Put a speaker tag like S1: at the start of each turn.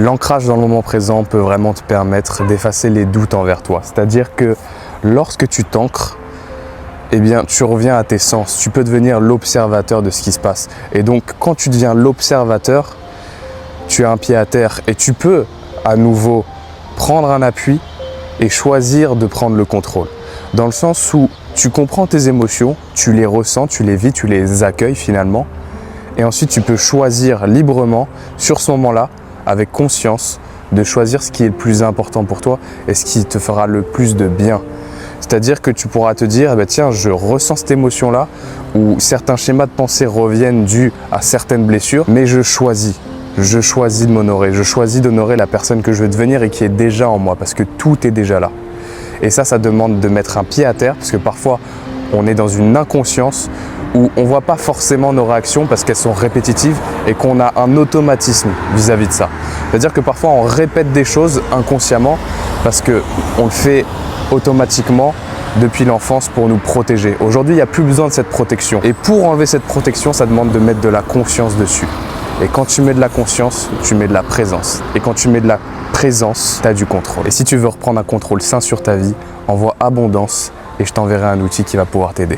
S1: L'ancrage dans le moment présent peut vraiment te permettre d'effacer les doutes envers toi. C'est-à-dire que lorsque tu t'ancres, eh bien, tu reviens à tes sens. Tu peux devenir l'observateur de ce qui se passe. Et donc, quand tu deviens l'observateur, tu as un pied à terre et tu peux à nouveau prendre un appui et choisir de prendre le contrôle. Dans le sens où tu comprends tes émotions, tu les ressens, tu les vis, tu les accueilles finalement. Et ensuite, tu peux choisir librement, sur ce moment-là, avec conscience, de choisir ce qui est le plus important pour toi et ce qui te fera le plus de bien. C'est-à-dire que tu pourras te dire, eh bien, tiens, je ressens cette émotion-là, ou certains schémas de pensée reviennent dus à certaines blessures, mais je choisis de m'honorer, je choisis d'honorer la personne que je veux devenir et qui est déjà en moi, parce que tout est déjà là. Et ça demande de mettre un pied à terre, parce que parfois, on est dans une inconscience où on ne voit pas forcément nos réactions parce qu'elles sont répétitives et qu'on a un automatisme vis-à-vis de ça. C'est-à-dire que parfois, on répète des choses inconsciemment parce qu'on le fait automatiquement depuis l'enfance pour nous protéger. Aujourd'hui, il n'y a plus besoin de cette protection. Et pour enlever cette protection, ça demande de mettre de la conscience dessus. Et quand tu mets de la conscience, tu mets de la présence. Et quand tu mets de la présence, tu as du contrôle. Et si tu veux reprendre un contrôle sain sur ta vie, envoie abondance et je t'enverrai un outil qui va pouvoir t'aider.